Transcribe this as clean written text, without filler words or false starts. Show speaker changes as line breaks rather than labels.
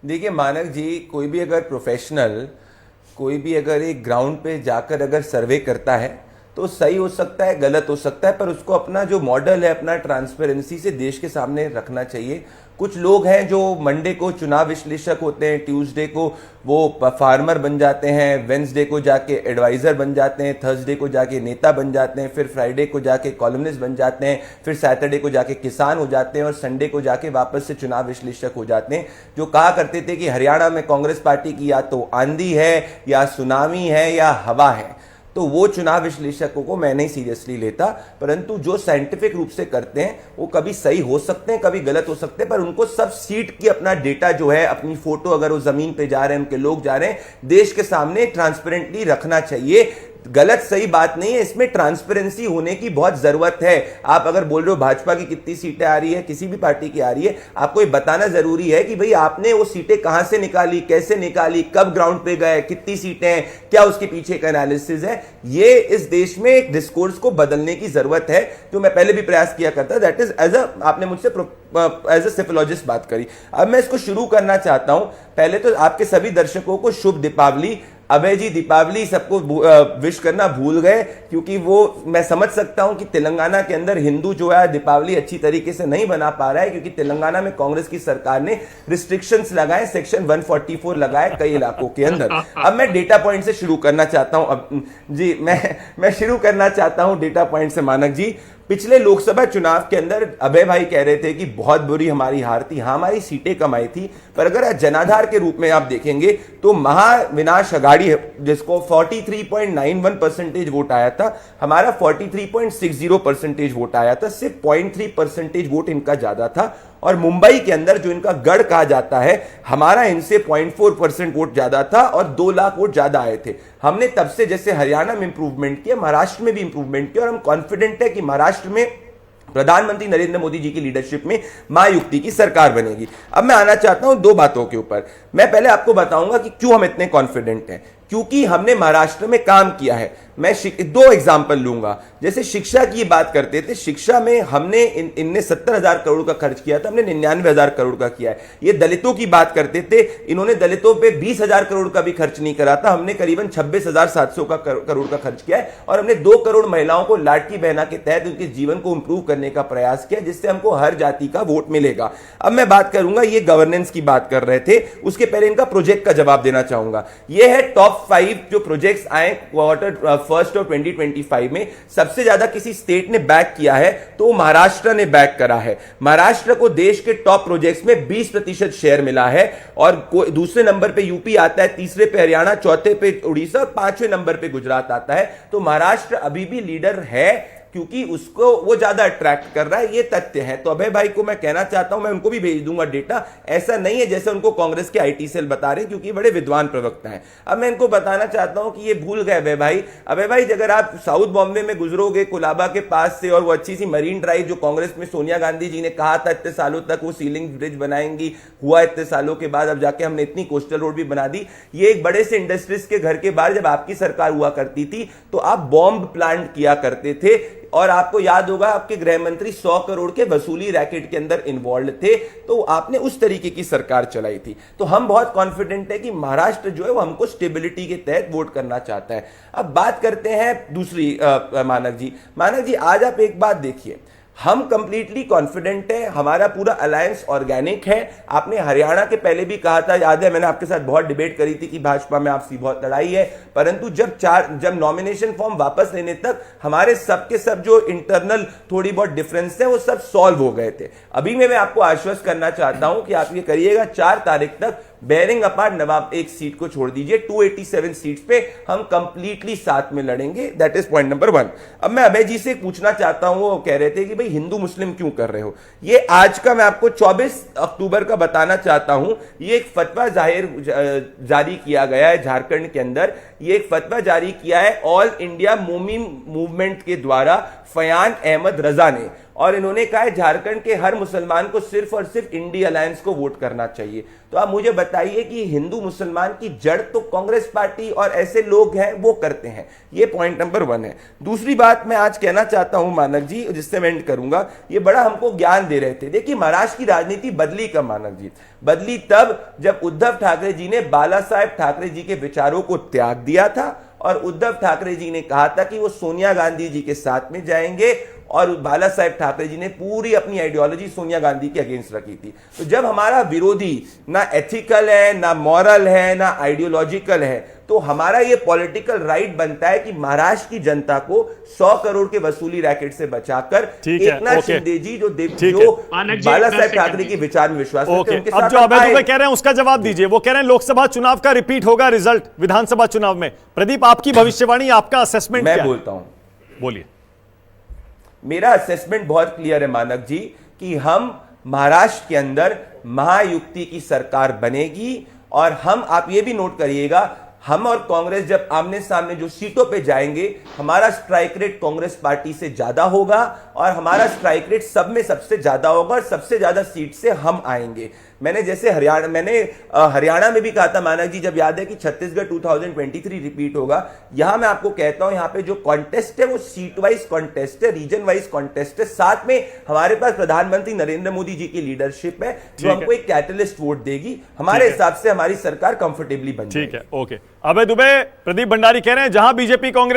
देखिए मानक जी, कोई भी अगर प्रोफेशनल, कोई भी अगर एक ग्राउंड पे जाकर अगर सर्वे करता है तो सही हो सकता है, गलत हो सकता है, पर उसको अपना जो मॉडल है, अपना ट्रांसपेरेंसी से देश के सामने रखना चाहिए। कुछ लोग हैं जो मंडे को चुनाव विश्लेषक होते हैं, ट्यूसडे को वो फार्मर बन जाते हैं, वेंसडे को जाके एडवाइजर बन जाते हैं, थर्सडे को जाके नेता बन जाते हैं, फिर फ्राइडे को जाके कॉलमनिस्ट बन जाते हैं, फिर सैटरडे को जाके किसान हो जाते हैं और संडे को जाके वापस से चुनाव विश्लेषक हो जाते हैं। जो कहा करते थे कि हरियाणा में कांग्रेस पार्टी की या तो आंधी है या सुनामी है या हवा है, तो वो चुनाव विश्लेषकों को मैं नहीं सीरियसली लेता। परंतु जो साइंटिफिक रूप से करते हैं वो कभी सही हो सकते हैं, कभी गलत हो सकते हैं, पर उनको सब सीट की अपना डेटा जो है, अपनी फोटो अगर वो जमीन पे जा रहे हैं, उनके लोग जा रहे हैं, देश के सामने ट्रांसपेरेंटली रखना चाहिए। गलत सही बात नहीं है, इसमें ट्रांसपेरेंसी होने की बहुत जरूरत है। आप अगर बोल रहे हो भाजपा की कितनी सीटें आ रही है, किसी भी पार्टी की आ रही है, आपको ये बताना जरूरी है कि भाई आपने वो सीटें कहां से निकाली, कैसे निकाली, कब ग्राउंड पे गए, कितनी सीटें हैं, क्या उसके पीछे का एनालिसिस है। ये इस देश में एक डिस्कोर्स को बदलने की जरूरत है, जो मैं पहले भी प्रयास किया करता। दैट इज एज अ, आपने मुझसे एज अ सिफोलॉजिस्ट बात करी। अब मैं इसको शुरू करना चाहता हूं। पहले तो आपके सभी दर्शकों को शुभ दीपावली। अभय जी दीपावली सबको विश करना भूल गए, क्योंकि वो मैं समझ सकता हूं कि तेलंगाना के अंदर हिंदू जो है दीपावली अच्छी तरीके से नहीं बना पा रहा है, क्योंकि तेलंगाना में कांग्रेस की सरकार ने रिस्ट्रिक्शंस लगाए, सेक्शन 144 लगाए कई इलाकों के अंदर। अब मैं डेटा पॉइंट से शुरू करना चाहता हूं। अब जी मैं शुरू करना चाहता हूं डेटा पॉइंट से। मानक जी, पिछले लोकसभा चुनाव के अंदर अभय भाई कह रहे थे कि बहुत बुरी हमारी हार थी। हाँ, हमारी सीटें कम आई थी, पर अगर जनाधार के रूप में आप देखेंगे तो महाविनाश अघाड़ी है, जिसको 43.91% वोट आया था, हमारा 43.60% वोट आया था। सिर्फ 0.3% वोट इनका ज्यादा था। और मुंबई के अंदर जो इनका गढ़ कहा जाता है, हमारा इनसे 0.4% वोट ज्यादा था और 2 लाख वोट ज्यादा आए थे। हमने तब से जैसे हरियाणा में इंप्रूवमेंट किया, महाराष्ट्र में भी इंप्रूवमेंट किया, और हम कॉन्फिडेंट है कि महाराष्ट्र में प्रधानमंत्री नरेंद्र मोदी जी की लीडरशिप में महायुति की सरकार बनेगी। अब मैं आना चाहता हूं 2 बातों के ऊपर। मैं पहले आपको बताऊंगा कि क्यों हम इतने कॉन्फिडेंट हैं। क्योंकि हमने महाराष्ट्र में काम किया है। मैं 2 एग्जाम्पल लूंगा। जैसे शिक्षा की बात करते थे, शिक्षा में हमने इनने 70,000 करोड़ का खर्च किया था, हमने 99,000 करोड़ का किया है। ये दलितों की बात करते थे, इन्होंने दलितों पे 20,000 करोड़ का भी खर्च नहीं करा था, हमने करीबन 26,700 करोड़ का खर्च किया है। और हमने 2 करोड़ महिलाओं को लाडकी बहना के तहत उनके जीवन को इंप्रूव करने का प्रयास किया, जिससे हमको हर जाति का वोट मिलेगा। अब मैं बात करूंगा, ये गवर्नेंस की बात कर रहे थे, उसके पहले इनका प्रोजेक्ट का जवाब देना चाहूंगा। ये है टॉप 5 जो प्रोजेक्ट्स आए क्वार्टर फर्स्ट ऑफ 2025 में। सबसे ज्यादा किसी स्टेट ने बैक किया है तो महाराष्ट्र ने बैक करा है। महाराष्ट्र को देश के टॉप प्रोजेक्ट्स में 20% शेयर मिला है। और दूसरे नंबर पे यूपी आता है, तीसरे पे हरियाणा, चौथे पे उड़ीसा और 5वें नंबर पे गुजरात आता है। तो महाराष्ट्र अभी भी लीडर है, क्योंकि उसको वो ज्यादा अट्रैक्ट कर रहा है। ये तथ्य है। तो अभय भाई को मैं कहना चाहता हूं, मैं उनको भी भेज दूंगा डेटा। ऐसा नहीं है जैसे उनको कांग्रेस के आईटी सेल बता रहे हैं, क्योंकि बड़े विद्वान प्रवक्ता हैं। अब मैं इनको बताना चाहता हूं कि ये भूल गए अभय भाई। अभय भाई, अगर आप साउथ बॉम्बे में गुजरोगे कोलाबा के पास से, और वो अच्छी सी मरीन ड्राइव जो कांग्रेस में सोनिया गांधी जी ने कहा था इतने सालों तक वो सीलिंग ब्रिज बनाएंगी, हुआ इतने सालों के बाद, अब जाके हमने इतनी कोस्टल रोड भी बना दी। ये एक बड़े से इंडस्ट्रीज के घर के बाहर जब आपकी सरकार हुआ करती थी तो आप बॉम्ब प्लांट किया करते थे। और आपको याद होगा आपके गृह मंत्री 100 करोड़ के वसूली रैकेट के अंदर इन्वॉल्व थे, तो आपने उस तरीके की सरकार चलाई थी। तो हम बहुत कॉन्फिडेंट है कि महाराष्ट्र जो है वो हमको स्टेबिलिटी के तहत वोट करना चाहता है। अब बात करते हैं दूसरी। मानक जी आज आप एक बात देखिए, हम कंप्लीटली कॉन्फिडेंट है, हमारा पूरा अलायंस ऑर्गेनिक है। आपने हरियाणा के पहले भी कहा था, याद है मैंने आपके साथ बहुत डिबेट करी थी कि भाजपा में आपसी बहुत लड़ाई है, परंतु जब नॉमिनेशन फॉर्म वापस लेने तक हमारे सबके सब जो इंटरनल थोड़ी बहुत डिफरेंस है वो सब सॉल्व हो गए थे। अभी मैं आपको आश्वस्त करना चाहता हूं कि आप ये करिएगा, 4 तारीख तक बेरिंग अपार्ट नवाब एक सीट को छोड़ दीजिए, 287 सीट्स पे हम कंप्लीटली साथ में लड़ेंगे। That is point number 1। अब मैं अभय जी से पूछना चाहता हूं, वो कह रहे थे कि भाई हिंदू मुस्लिम क्यों कर रहे हो। ये आज का मैं आपको 24 अक्टूबर का बताना चाहता हूं। ये एक फतवा जारी किया गया है झारखंड के अंदर। ये एक फतवा जारी किया है ऑल इंडिया मोमिन मूवमेंट के द्वारा फयान अहमद रजा ने। और इन्होंने कहा है झारखंड के हर मुसलमान को सिर्फ और सिर्फ इंडी अलायंस को वोट करना चाहिए। तो आप मुझे बताइए कि हिंदू मुसलमान की जड़ तो कांग्रेस पार्टी और ऐसे लोग हैं वो करते हैं। ये पॉइंट नंबर 1 है। दूसरी बात मैं आज कहना चाहता हूं मानक जी, जिससे मैं एंड करूंगा, ये बड़ा हमको ज्ञान दे रहे थे। देखिए महाराष्ट्र की राजनीति बदली कब मानक जी? बदली तब जब उद्धव ठाकरे जी ने बाला साहेब ठाकरे जी के विचारों को त्याग दिया था और उद्धव ठाकरे जी ने कहा था कि वो सोनिया गांधी जी के साथ में जाएंगे, और बाला साहेब ठाकरे जी ने पूरी अपनी आइडियोलॉजी सोनिया गांधी के अगेंस्ट रखी थी। तो जब हमारा विरोधी ना एथिकल है, ना मॉरल है, ना आइडियोलॉजिकल है, तो हमारा ये पॉलिटिकल राइट बनता है कि महाराष्ट्र की जनता को 100 करोड़ के वसूली रैकेट से बचाकर एकनाथ शिंदे जी जो बाला साहेब ठाकरे के विचार में विश्वास करते हैं उनके साथ।
अब जो अभय दुबे कह रहे हैं उसका जवाब दीजिए। वो कह रहे हैं लोकसभा चुनाव का रिपीट होगा रिजल्ट विधानसभा चुनाव में। प्रदीप, आपकी भविष्यवाणी, आपका असेसमेंट क्या है?
मैं बोलता हूं,
बोलिए।
मेरा असेसमेंट बहुत क्लियर है मानक जी कि हम महाराष्ट्र के अंदर महायुक्ति की सरकार बनेगी। और हम, आप ये भी नोट करिएगा, हम और कांग्रेस जब आमने सामने जो सीटों पे जाएंगे, हमारा स्ट्राइक रेट कांग्रेस पार्टी से ज्यादा होगा और हमारा स्ट्राइक रेट सब में सबसे ज्यादा होगा और सबसे ज्यादा सीट से हम आएंगे। मैंने जैसे हरियाणा में भी कहा था मानक जी, जब याद है कि छत्तीसगढ़ 2023 रिपीट होगा, यहां मैं आपको कहता हूं, यहां पे जो कॉन्टेस्ट है वो सीट वाइज कॉन्टेस्ट है, रीजन वाइज कॉन्टेस्ट है। साथ में हमारे पास प्रधानमंत्री नरेंद्र मोदी जी की लीडरशिप है जो हमको एक कैटलिस्ट वोट देगी। हमारे हिसाब से हमारी सरकार कंफर्टेबली बन जाएगी।
ठीक है, ओके। अभय दुबे, प्रदीप भंडारी कह रहे हैं जहां बीजेपी कांग्रेस